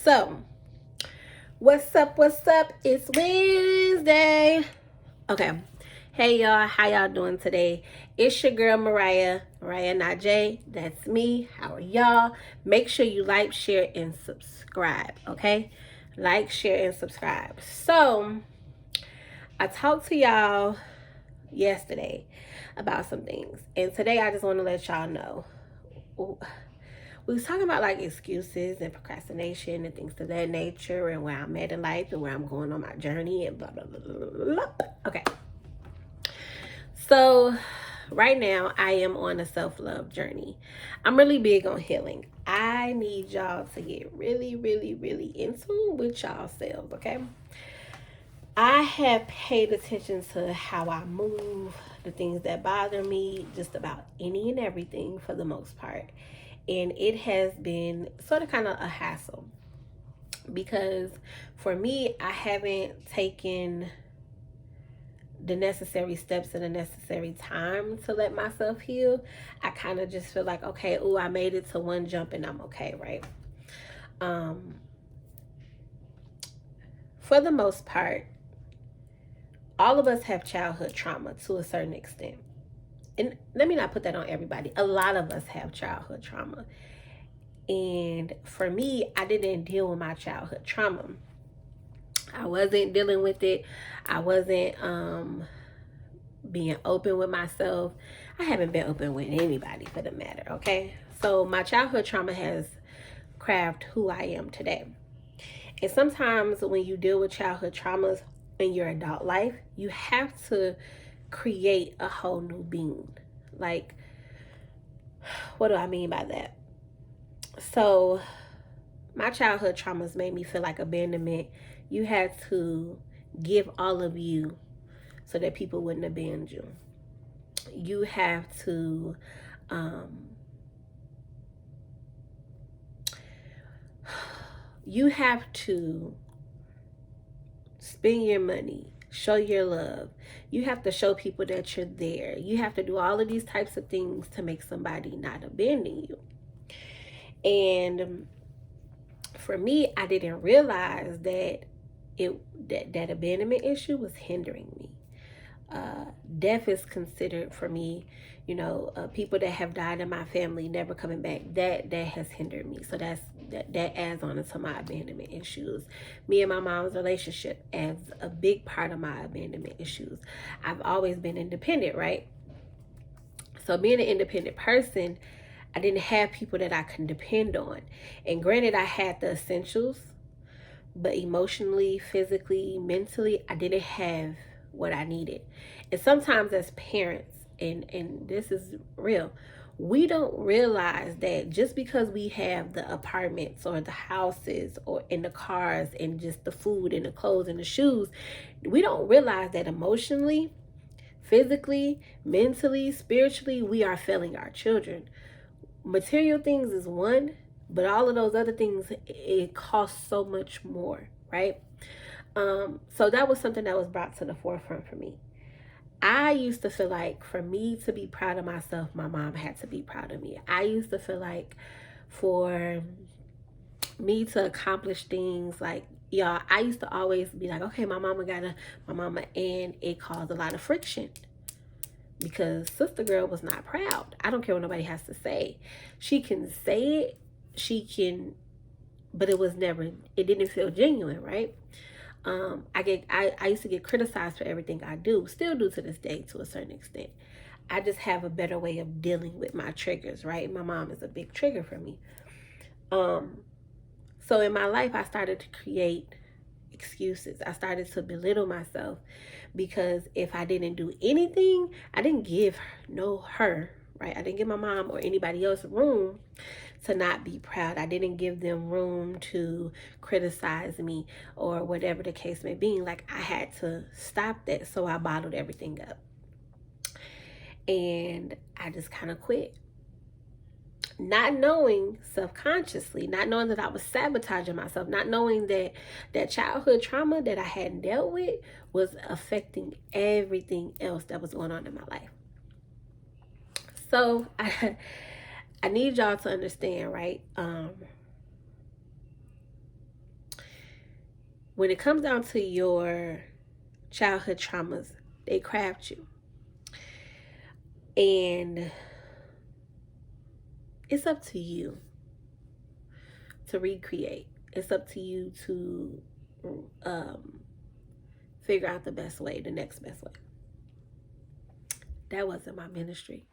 So, what's up? What's up? It's Wednesday. Okay. Hey y'all, how y'all doing today? It's your girl Mariah Najee. That's me. How are y'all? Make sure you like, share, and subscribe. Okay? Like, share, and subscribe. So, I talked to y'all yesterday about some things, and today I just want to let y'all know. We was talking about like excuses and procrastination and things of that nature, and where I'm at in life and where I'm going on my journey and blah blah blah blah blah. Okay, so right now I am on a self-love journey. I'm really big on healing. I need y'all to get really in tune with y'all selves. Okay, I have paid attention to how I move, the things that bother me, just about any and everything for the most part. And it has been sort of kind of a hassle because for me, I haven't taken the necessary steps and the necessary time to let myself heal. I kind of just feel like, okay, oh, I made it to one jump and I'm okay, right? Um, for the most part, all of us have childhood trauma to a certain extent. And let me not put that on everybody. A lot of us have childhood trauma. And for me, I didn't deal with my childhood trauma. I wasn't dealing with it. I wasn't being open with myself. I haven't been open with anybody for the matter, okay? So my childhood trauma has crafted who I am today. And sometimes when you deal with childhood traumas in your adult life, you have to create a whole new being. Like, what do I mean by that? So, my childhood traumas made me feel like abandonment. You had to give all of you so that people wouldn't abandon you. You have to um, you have to spend your money, show your love. You have to show people that you're there. You have to do all of these types of things to make somebody not abandon you. And for me, I didn't realize that that abandonment issue was hindering me. Death is considered for me, people that have died in my family never coming back. That has hindered me. So that adds on to my abandonment issues. Me and my mom's relationship adds a big part of my abandonment issues. I've always been independent, right? So being an independent person, I didn't have people that I can depend on. And granted, I had the essentials, but emotionally, physically, mentally, I didn't have what I needed. And sometimes as parents, and this is real, we don't realize that just because we have the apartments or the houses or in the cars and just the food and the clothes and the shoes, we don't realize that emotionally, physically, mentally, spiritually, we are failing our children. Material things is one, but all of those other things, it costs so much more, right? So that was something that was brought to the forefront for me. I used to feel like for me to be proud of myself, my mom had to be proud of me. I used to feel like for me to accomplish things, like, y'all, I used to always be like, okay, my mama, and it caused a lot of friction because sister girl was not proud. I don't care what nobody has to say. She can say it, she can, but it didn't feel genuine, right? I used to get criticized for everything I do, still do to this day to a certain extent. I just have a better way of dealing with my triggers, right? My mom is a big trigger for me. So in my life, I started to create excuses. I started to belittle myself because if I didn't do anything, I didn't give her, right? I didn't give my mom or anybody else room to not be proud. I didn't give them room to criticize me or whatever the case may be. Like, I had to stop that. So I bottled everything up. And I just kind of quit. Not knowing subconsciously, not knowing that I was sabotaging myself, not knowing that that childhood trauma that I hadn't dealt with was affecting everything else that was going on in my life. So I need y'all to understand, right? when it comes down to your childhood traumas, they craft you. And it's up to you to recreate. It's up to you to figure out the best way, the next best way. That wasn't my ministry.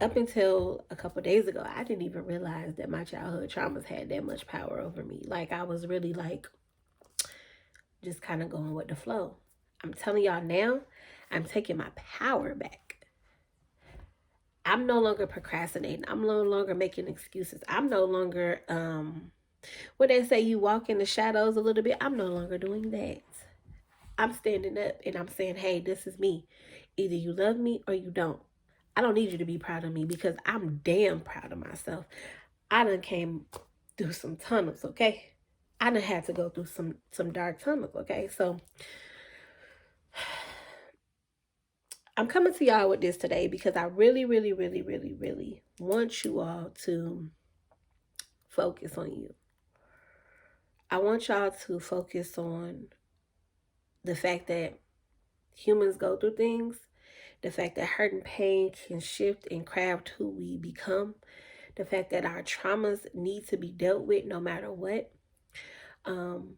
Up until a couple days ago, I didn't even realize that my childhood traumas had that much power over me. Like, I was really like just kind of going with the flow. I'm telling y'all now, I'm taking my power back. I'm no longer procrastinating. I'm no longer making excuses. I'm no longer when they say you walk in the shadows a little bit, I'm no longer doing that. I'm standing up and I'm saying, hey, this is me. Either you love me or you don't. I don't need you to be proud of me because I'm damn proud of myself. I done came through some tunnels, okay? I done had to go through some dark tunnels, okay? So I'm coming to y'all with this today because I really, really, really, really, really want you all to focus on you. I want y'all to focus on the fact that humans go through things, the fact that hurt and pain can shift and craft who we become, the fact that our traumas need to be dealt with no matter what. And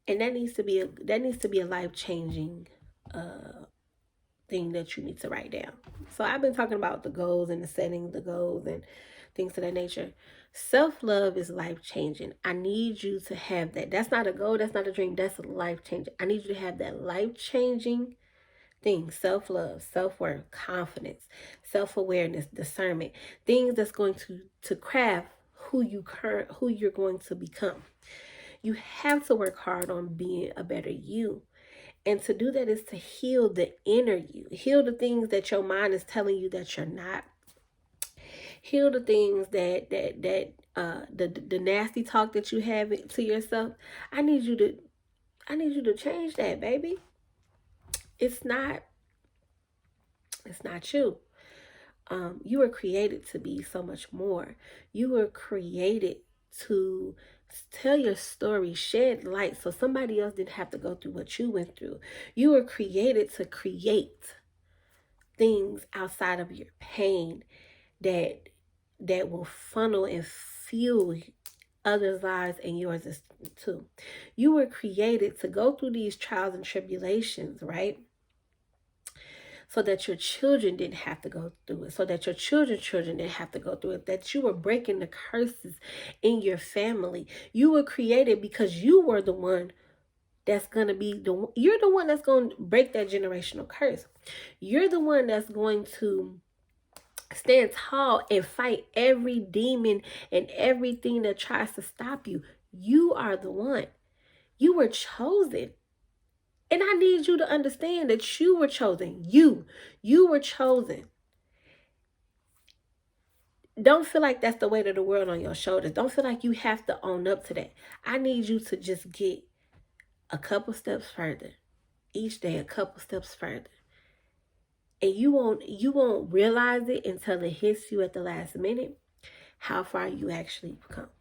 that needs to be a life-changing thing that you need to write down. So I've been talking about the goals and the setting the goals and things of that nature. Self-love is life-changing. I need you to have that. That's not a goal, that's not a dream, that's life-changing. I need you to have that life-changing things: self-love, self-worth, confidence, self-awareness, discernment, things that's going to craft who you're going to become. You have to work hard on being a better you. And to do that is to heal the inner you. Heal the things that your mind is telling you that you're not. Heal the things that the nasty talk that you have to yourself. I need you to change that, baby. It's not you. You were created to be so much more. You were created to tell your story, shed light so somebody else didn't have to go through what you went through. You were created to create things outside of your pain that will funnel and fuel others' lives and yours too. You were created to go through these trials and tribulations, right? So that your children didn't have to go through it, so that your children's children didn't have to go through it, that you were breaking the curses in your family. You were created because you were the one that's going to be you're the one that's going to break that generational curse. You're the one that's going to stand tall and fight every demon and everything that tries to stop you. You are the one. You were chosen. And I need you to understand that you were chosen. You were chosen. Don't feel like that's the weight of the world on your shoulders. Don't feel like you have to own up to that. I need you to just get a couple steps further. Each day, a couple steps further. And you won't realize it until it hits you at the last minute how far you actually come.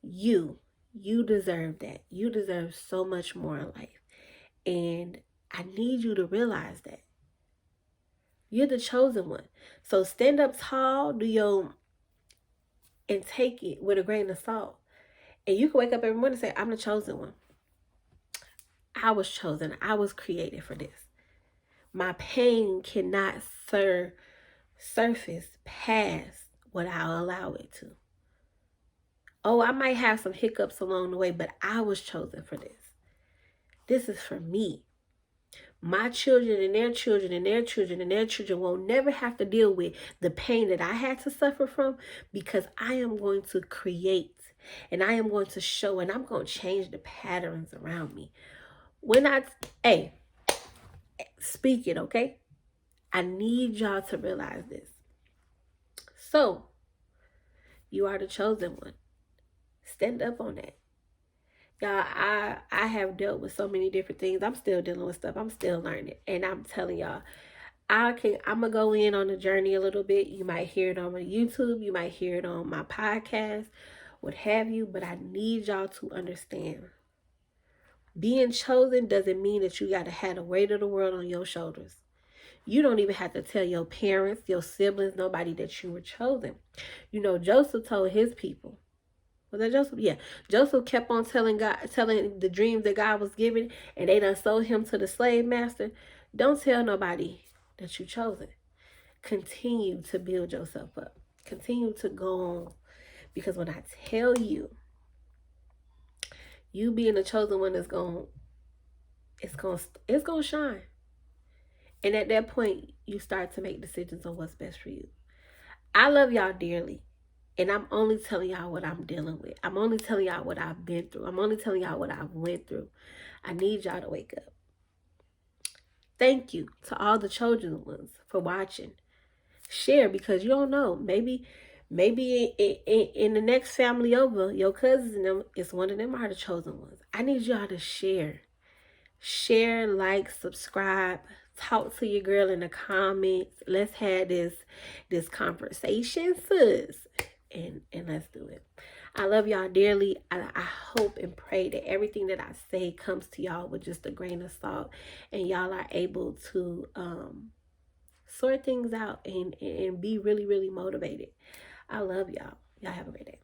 You deserve that. You deserve so much more in life. And I need you to realize that. You're the chosen one. So stand up tall, and take it with a grain of salt. And you can wake up every morning and say, I'm the chosen one. I was chosen. I was created for this. My pain cannot surface past what I'll allow it to. Oh, I might have some hiccups along the way, but I was chosen for this. This is for me. My children and their children and their children and their children will never have to deal with the pain that I had to suffer from, because I am going to create and I am going to show and I'm going to change the patterns around me. Speak it, okay? I need y'all to realize this. So, you are the chosen one. Stand up on that. Y'all, I have dealt with so many different things. I'm still dealing with stuff. I'm still learning. And I'm telling y'all, I'm going to go in on the journey a little bit. You might hear it on my YouTube. You might hear it on my podcast. what have you, but I need y'all to understand. Being chosen doesn't mean that you got to have the weight of the world on your shoulders. You don't even have to tell your parents, your siblings, nobody that you were chosen. You know, Joseph told his people. Was that Joseph? Yeah. Joseph kept on telling the dreams that God was giving, and they done sold him to the slave master. Don't tell nobody that you chosen. Continue to build yourself up. Continue to go on. Because when I tell you, you being the chosen one is it's gonna shine. And at that point, you start to make decisions on what's best for you. I love y'all dearly. And I'm only telling y'all what I'm dealing with. I'm only telling y'all what I've been through. I'm only telling y'all what I've went through. I need y'all to wake up. Thank you to all the chosen ones for watching. Share, because you don't know. Maybe in the next family over, your cousins and them, it's one of them are the chosen ones. I need y'all to share. Share, like, subscribe, talk to your girl in the comments. Let's have this conversation, sis. And let's do it. I love y'all dearly. I hope and pray that everything that I say comes to y'all with just a grain of salt, and y'all are able to sort things out and be really, really motivated. I love y'all. Y'all have a great day.